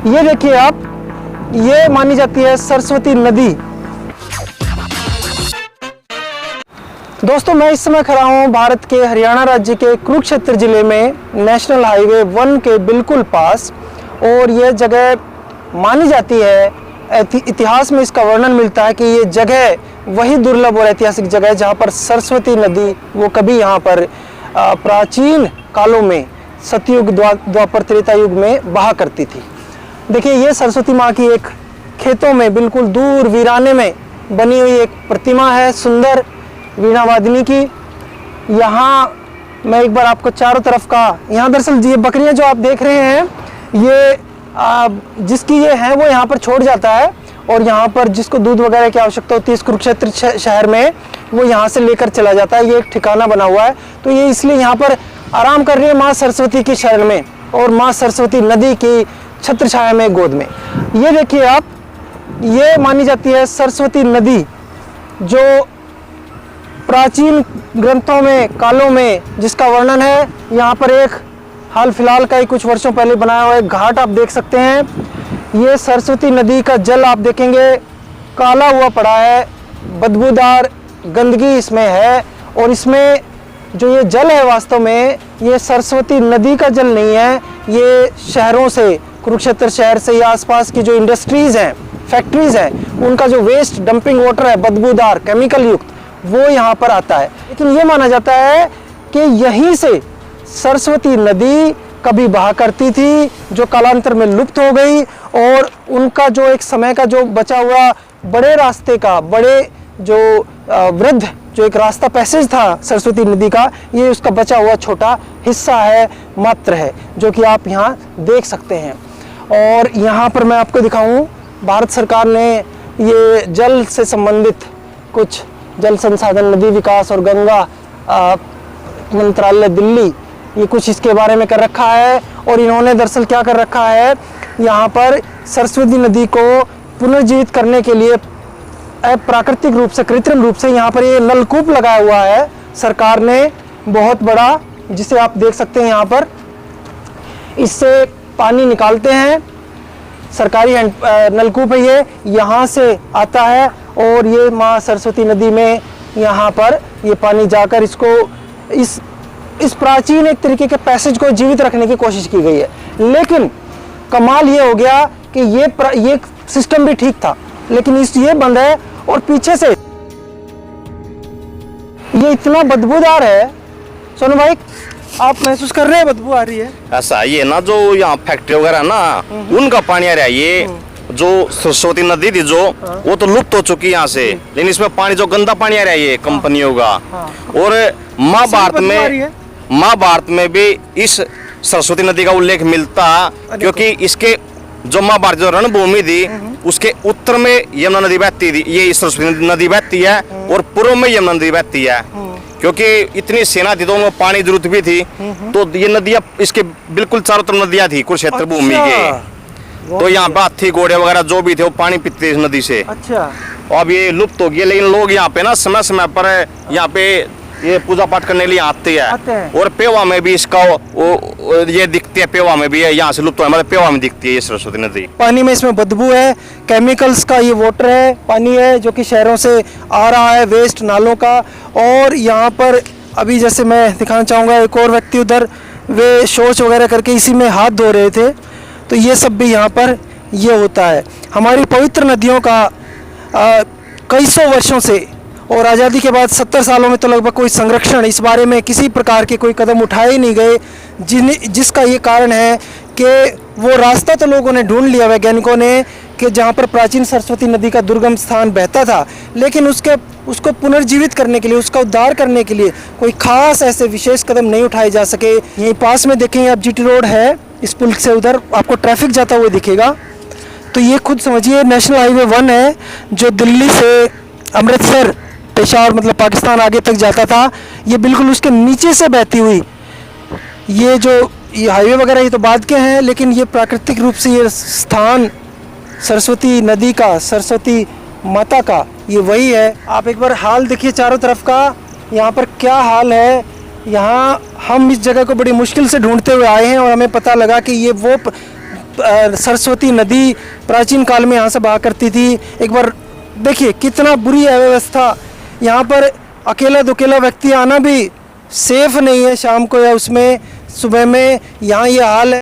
ये देखिए आप, ये मानी जाती है सरस्वती नदी। दोस्तों मैं इस समय खड़ा हूँ भारत के हरियाणा राज्य के कुरुक्षेत्र जिले में नेशनल हाईवे 1 के बिल्कुल पास, और यह जगह मानी जाती है, इतिहास में इसका वर्णन मिलता है कि ये जगह वही दुर्लभ और ऐतिहासिक जगह है जहाँ पर सरस्वती नदी वो कभी यहाँ पर प्राचीन कालों में सतयुग द्वापर त्रेता युग में बहा करती थी। देखिए ये सरस्वती माँ की एक खेतों में बिल्कुल दूर वीराने में बनी हुई एक प्रतिमा है, सुंदर वीणा वादिनी की। यहाँ मैं एक बार आपको चारों तरफ का, यहाँ दरअसल ये बकरियाँ जो आप देख रहे हैं, ये जिसकी ये है वो यहाँ पर छोड़ जाता है, और यहाँ पर जिसको दूध वगैरह की आवश्यकता होती है इस कुरुक्षेत्र शहर में, वो यहाँ से लेकर चला जाता है। ये एक ठिकाना बना हुआ है, तो ये इसलिए यहाँ पर आराम कर रही है माँ सरस्वती की शरण में और माँ सरस्वती नदी की छत्र छाया में, गोद में। ये देखिए आप, ये मानी जाती है सरस्वती नदी जो प्राचीन ग्रंथों में, कालों में जिसका वर्णन है। यहाँ पर एक हाल फिलहाल का ही कुछ वर्षों पहले बनाया हुआ एक घाट आप देख सकते हैं। ये सरस्वती नदी का जल आप देखेंगे काला हुआ पड़ा है, बदबूदार गंदगी इसमें है, और इसमें जो ये जल है वास्तव में ये सरस्वती नदी का जल नहीं है, ये शहरों से, कुरुक्षेत्र शहर से या आसपास की जो इंडस्ट्रीज हैं, फैक्ट्रीज हैं, उनका जो वेस्ट डंपिंग वाटर है बदबूदार केमिकल युक्त, वो यहाँ पर आता है। लेकिन ये माना जाता है कि यहीं से सरस्वती नदी कभी बहा करती थी, जो कालांतर में लुप्त हो गई, और उनका जो एक समय का जो बचा हुआ बड़े रास्ते का, बड़े जो वृद्ध जो एक रास्ता पैसेज था सरस्वती नदी का, ये उसका बचा हुआ छोटा हिस्सा है, मात्र है, जो कि आप यहाँ देख सकते हैं। और यहाँ पर मैं आपको दिखाऊं, भारत सरकार ने ये जल से संबंधित कुछ जल संसाधन, नदी विकास और गंगा मंत्रालय दिल्ली, ये कुछ इसके बारे में कर रखा है। और इन्होंने दरअसल क्या कर रखा है, यहाँ पर सरस्वती नदी को पुनर्जीवित करने के लिए प्राकृतिक रूप से, कृत्रिम रूप से यहाँ पर ये नलकूप लगाया हुआ है सरकार ने, बहुत बड़ा, जिसे आप देख सकते हैं यहाँ पर। इससे पानी निकालते हैं, सरकारी नलकूप है ये, यहाँ से आता है और ये माँ सरस्वती नदी में यहाँ पर ये पानी जाकर इसको इस प्राचीन एक तरीके के पैसेज को जीवित रखने की कोशिश की गई है। लेकिन कमाल ये हो गया कि ये सिस्टम भी ठीक था, लेकिन ये बंद है, और पीछे से ये इतना बदबूदार है। सोनू भाई आप महसूस कर रहे हैं बदबू आ रही है? ऐसा ये ना, जो यहाँ फैक्ट्री वगैरह ना, उनका पानी आ रहा है। ये जो सरस्वती नदी थी जो, वो तो लुप्त हो चुकी है यहाँ से, लेकिन इसमें पानी जो गंदा पानी आ रहा है ये कंपनियों का। और महाभारत में भी इस सरस्वती नदी का उल्लेख मिलता, क्योंकि इसके जो महाभारत जो रणभूमि थी उसके उत्तर में यमुना नदी बहती थी, ये सरस्वती नदी बहती है, और पूर्व में यमुना नदी बहती है। क्योंकि इतनी सेना थी तो उनको पानी की जरूरत भी थी, तो ये नदियाँ इसके बिल्कुल चारों तरफ नदियाँ थी कुरुक्षेत्र भूमि के, तो यहाँ पर हाथी घोड़े वगैरह जो भी थे वो पानी पीते इस नदी से। अच्छा, अब ये लुप्त हो गया, लेकिन लोग यहाँ पे ना समय समय पर यहाँ पे ये पूजा पाठ करने के लिए आते हैं। और पेवा में भी इसका ये दिखती है, पेवा में भी है, यहाँ से लुप्त हो, मतलब पेवा में दिखती है ये सरस्वती नदी। पानी में इसमें बदबू है, केमिकल्स का ये वाटर है, पानी है जो कि शहरों से आ रहा है, वेस्ट नालों का। और यहाँ पर अभी जैसे मैं दिखाना चाहूँगा, एक और व्यक्ति उधर वे शौच वगैरह करके इसी में हाथ धो रहे थे, तो ये सब भी यहाँ पर ये होता है। हमारी पवित्र नदियों का कई सौ वर्षों से, और आज़ादी के बाद 70 सालों में तो लगभग कोई संरक्षण इस बारे में किसी प्रकार के कोई कदम उठाए ही नहीं गए, जिसका ये कारण है कि वो रास्ता तो लोगों ने ढूंढ लिया, वैज्ञानिकों ने, कि जहाँ पर प्राचीन सरस्वती नदी का दुर्गम स्थान बहता था, लेकिन उसको पुनर्जीवित करने के लिए, उसका उद्धार करने के लिए कोई खास ऐसे विशेष कदम नहीं उठाए जा सके। यहीं पास में देखेंगे आप, जीटी रोड है, इस पुल से उधर आपको ट्रैफिक जाता हुआ दिखेगा, तो ये खुद समझिए नेशनल हाईवे 1 है जो दिल्ली से अमृतसर, पेशावर मतलब पाकिस्तान आगे तक जाता था। ये बिल्कुल उसके नीचे से बहती हुई ये हाईवे वगैरह ये तो बाद के हैं, लेकिन ये प्राकृतिक रूप से ये स्थान सरस्वती नदी का, सरस्वती माता का, ये वही है। आप एक बार हाल देखिए चारों तरफ का, यहाँ पर क्या हाल है। यहाँ हम इस जगह को बड़ी मुश्किल से ढूंढते हुए आए हैं और हमें पता लगा कि ये वो सरस्वती नदी प्राचीन काल में यहाँ से बहा करती थी। एक बार देखिए कितना बुरी है व्यवस्था। यहाँ पर अकेला दुकेला व्यक्ति आना भी सेफ नहीं है शाम को या उसमें सुबह में, यहाँ ये हाल है।